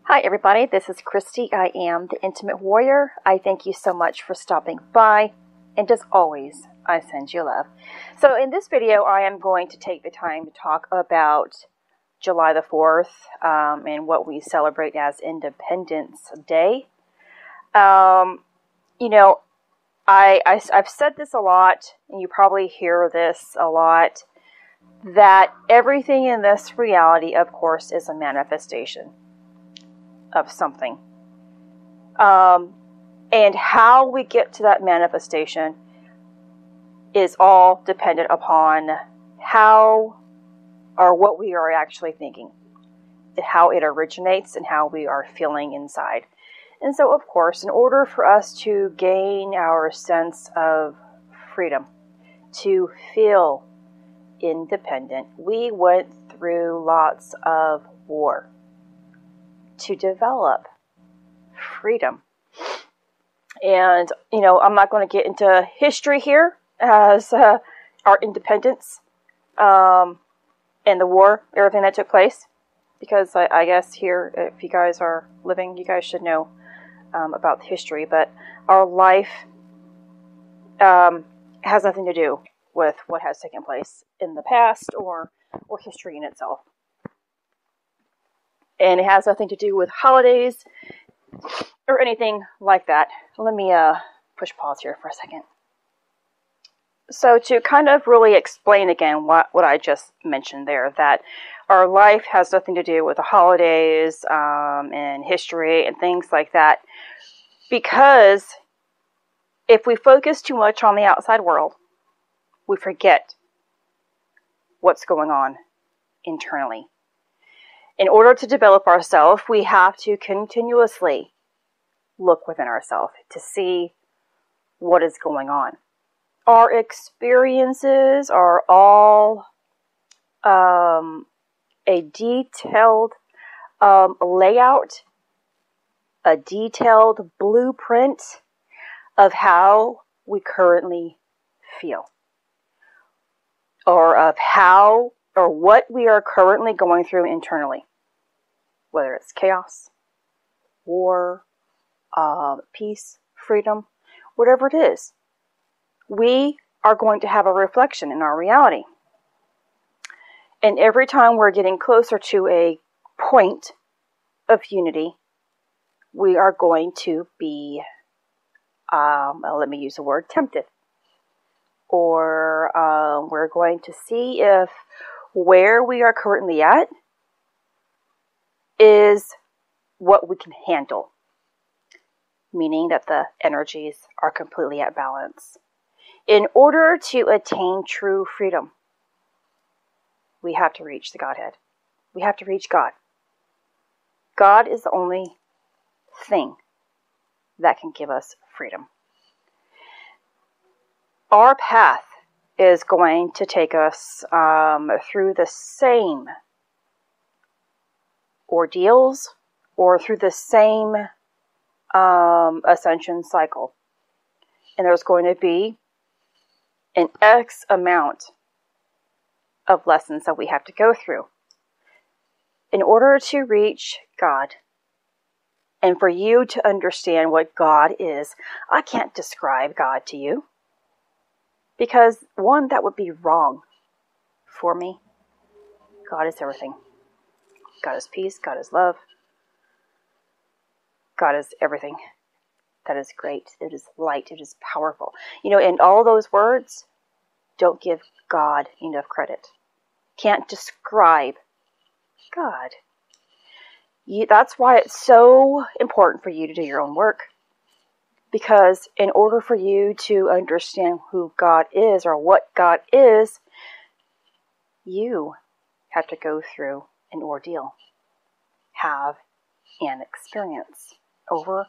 Hi everybody, this is Christy. I am the Intimate Warrior. I thank you so much for stopping by, and as always, I send you love. So in this video, I am going to take the time to talk about July the 4th and what we celebrate as Independence Day. I've said this a lot, and you probably hear this a lot, that everything in this reality, of course, is a manifestation of something. And how we get to that manifestation is all dependent upon how or what we are actually thinking, how it originates and how we are feeling inside. And so, of course, in order for us to gain our sense of freedom, to feel independent, we went through lots of war to develop freedom. And, I'm not going to get into history here as our independence and the war, everything that took place, because I guess here, if you guys are living, you guys should know about history. But our life has nothing to do with what has taken place in the past or history in itself. And it has nothing to do with holidays or anything like that. Let me push pause here for a second. So to kind of really explain again what I just mentioned there, that our life has nothing to do with the holidays and history and things like that. Because if we focus too much on the outside world, we forget what's going on internally. In order to develop ourselves, we have to continuously look within ourselves to see what is going on. Our experiences are all a detailed layout, a detailed blueprint of how we currently feel, or of how or what we are currently going through internally, whether it's chaos, war, peace, freedom, whatever it is. We are going to have a reflection in our reality. And every time we're getting closer to a point of unity, we are going to be, let me use the word, tempted. Or we're going to see if where we are currently at is what we can handle, meaning that the energies are completely at balance. In order to attain true freedom, we have to reach the Godhead. We have to reach God. God is the only thing that can give us freedom. Our path is going to take us through the same ordeals or through the same ascension cycle. And there's going to be an X amount of lessons that we have to go through in order to reach God. And for you to understand what God is, I can't describe God to you. Because, one, that would be wrong for me. God is everything. God is peace. God is love. God is everything. That is great. It is light. It is powerful. And all those words don't give God enough credit. Can't describe God. That's why it's so important for you to do your own work. Because in order for you to understand who God is or what God is, you have to go through an ordeal, have an experience over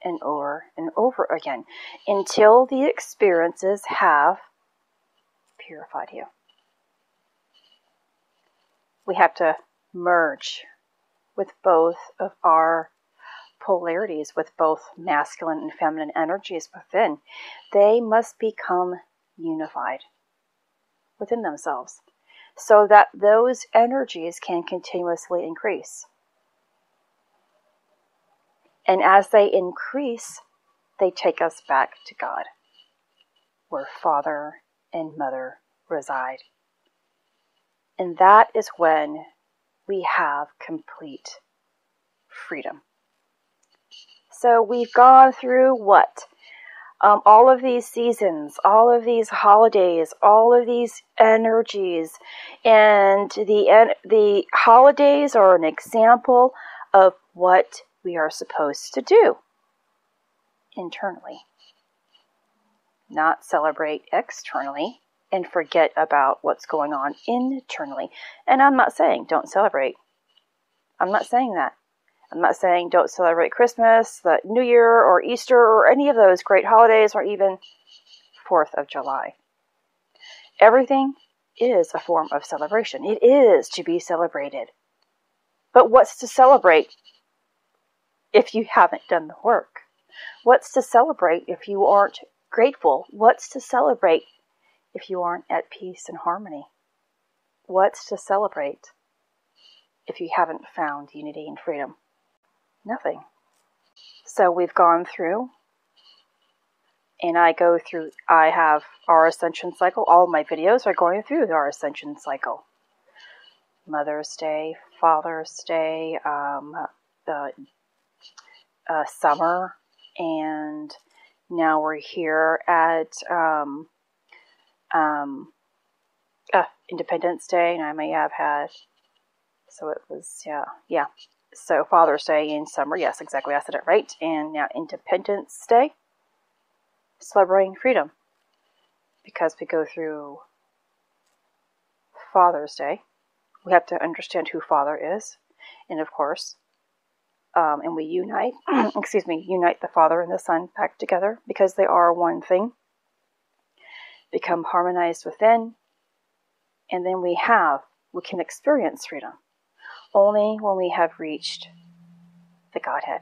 and over and over again until the experiences have purified you. We have to merge with both of our polarities, with both masculine and feminine energies within. They must become unified within themselves so that those energies can continuously increase. And as they increase, they take us back to God, where Father and Mother reside. And that is when we have complete freedom. So we've gone through what? All of these seasons, all of these holidays, all of these energies, and the holidays are an example of what we are supposed to do internally. Not celebrate externally and forget about what's going on internally. And I'm not saying don't celebrate. I'm not saying that. I'm not saying don't celebrate Christmas, the New Year, or Easter, or any of those great holidays, or even 4th of July. Everything is a form of celebration. It is to be celebrated. But what's to celebrate if you haven't done the work? What's to celebrate if you aren't grateful? What's to celebrate if you aren't at peace and harmony? What's to celebrate if you haven't found unity and freedom? Nothing. So we've gone through, and I have our ascension cycle. All of my videos are going through our ascension cycle. Mother's Day, Father's Day, summer, and now we're here at Independence Day, and I may have had, so it was, yeah. So Father's Day in summer, yes, exactly, I said it right. And now Independence Day, celebrating freedom. Because we go through Father's Day, we have to understand who Father is. And of course, and we unite, unite the Father and the Son back together because they are one thing. Become harmonized within. And then we can experience freedom only when we have reached the Godhead.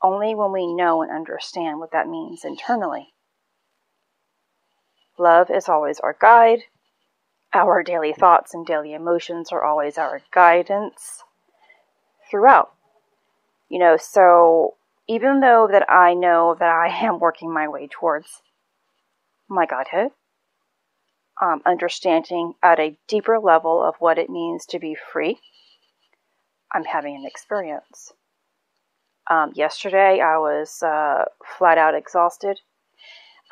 Only when we know and understand what that means internally. Love is always our guide. Our daily thoughts and daily emotions are always our guidance throughout. So even though that I know that I am working my way towards my Godhead, understanding at a deeper level of what it means to be free, I'm having an experience. Yesterday I was flat out exhausted.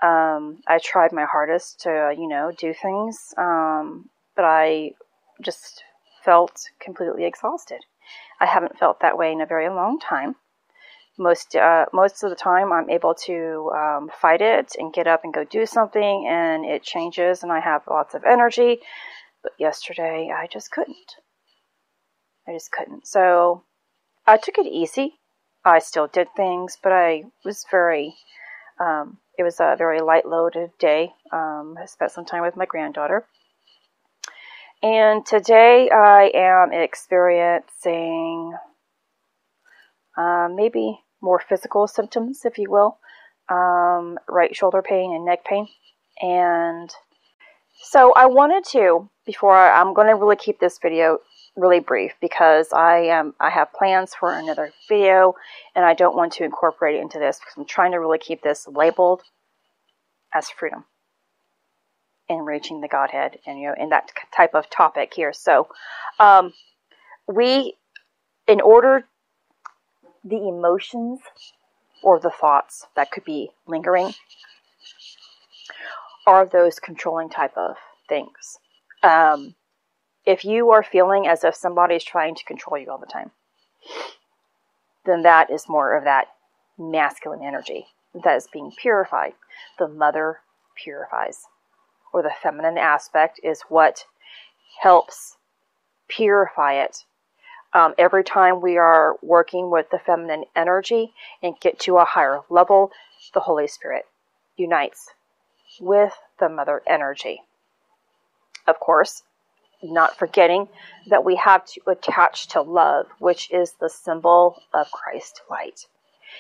I tried my hardest to, do things, but I just felt completely exhausted. I haven't felt that way in a very long time. Most of the time I'm able to fight it and get up and go do something, and it changes and I have lots of energy. But yesterday I just couldn't. So I took it easy. I still did things, but I was it was a very light-loaded day. I spent some time with my granddaughter. And today I am experiencing maybe more physical symptoms, if you will. Right shoulder pain and neck pain. And so I wanted to, I'm going to really keep this video really brief because I have plans for another video and I don't want to incorporate it into this because I'm trying to really keep this labeled as freedom and reaching the Godhead and in that type of topic here. So the emotions or the thoughts that could be lingering are those controlling type of things. If you are feeling as if somebody is trying to control you all the time, then that is more of that masculine energy that is being purified. The mother purifies, or the feminine aspect is what helps purify it. Every time we are working with the feminine energy and get to a higher level, the Holy Spirit unites with the mother energy. Of course, not forgetting that we have to attach to love, which is the symbol of Christ light.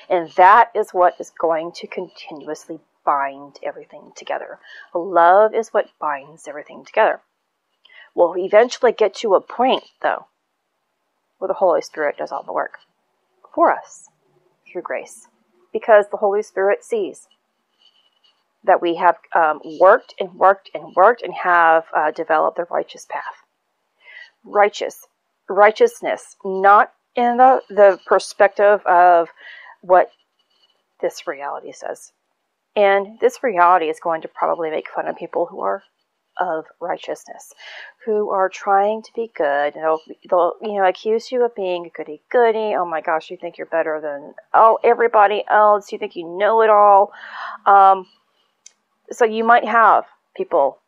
And that is what is going to continuously bind everything together. Love is what binds everything together. We'll eventually get to a point, though, where the Holy Spirit does all the work. for us through grace, because the Holy Spirit sees that we have worked and worked and worked and have developed the righteous path. Righteousness, not in the perspective of what this reality says. And this reality is going to probably make fun of people who are of righteousness, who are trying to be good. They'll accuse you of being a goody-goody. Oh my gosh, you think you're better than everybody else. You think you know it all. So you might have people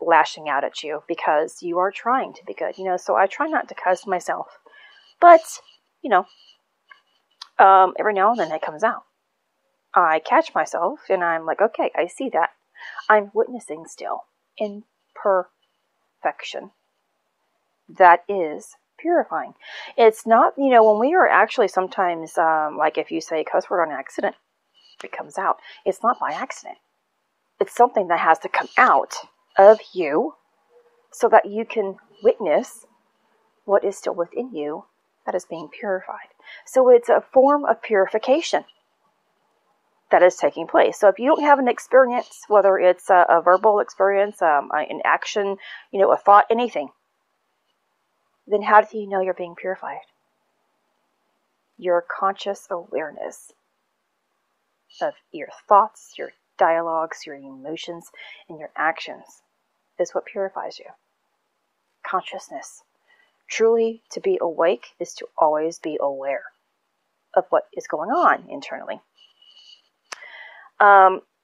lashing out at you because you are trying to be good. So I try not to cuss myself. But, every now and then it comes out. I catch myself and I'm like, okay, I see that. I'm witnessing still imperfection. That is purifying. It's not, when we are actually sometimes, like if you say a cuss word on accident, it comes out. It's not by accident. It's something that has to come out of you so that you can witness what is still within you that is being purified. So it's a form of purification that is taking place. So if you don't have an experience, whether it's a verbal experience, an action, a thought, anything, then how do you know you're being purified? Your conscious awareness of your thoughts, your dialogues, your emotions, and your actions is what purifies you. Consciousness. Truly, to be awake is to always be aware of what is going on internally.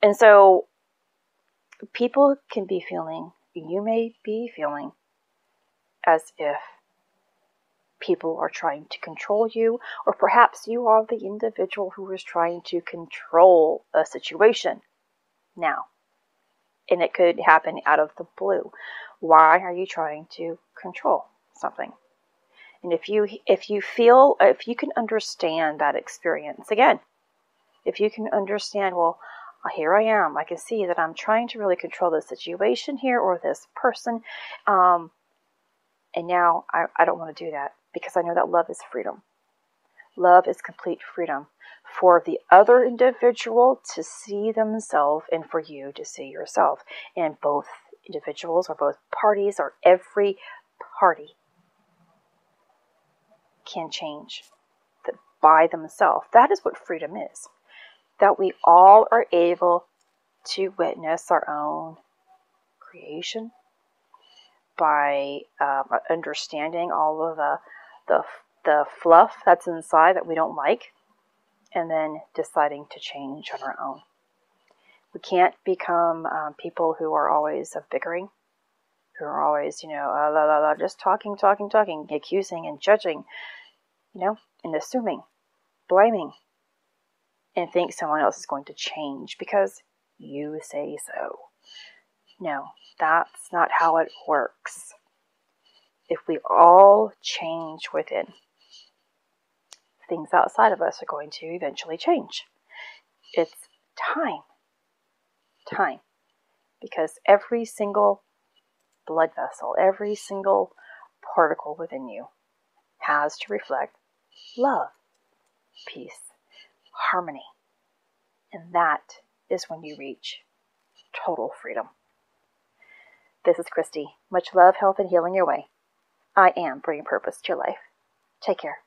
And so people can be feeling, you may be feeling as if people are trying to control you, or perhaps you are the individual who is trying to control a situation now. And it could happen out of the blue. Why are you trying to control something? And if you can understand that experience, again, if you can understand, well, here I am. I can see that I'm trying to really control this situation here or this person. And now I don't want to do that because I know that love is freedom. Love is complete freedom for the other individual to see themselves and for you to see yourself. And both individuals or both parties or every party can change by themselves. That is what freedom is. That we all are able to witness our own creation by understanding all of the fluff that's inside that we don't like, and then deciding to change on our own. We can't become people who are always bickering, who are always, just talking, accusing and judging, and assuming, blaming, and think someone else is going to change because you say so. No, that's not how it works. If we all change within, things outside of us are going to eventually change. It's time. Because every single blood vessel, every single particle within you has to reflect love, peace, harmony. And that is when you reach total freedom. This is Christy. Much love, health, and healing your way. I am bringing purpose to your life. Take care.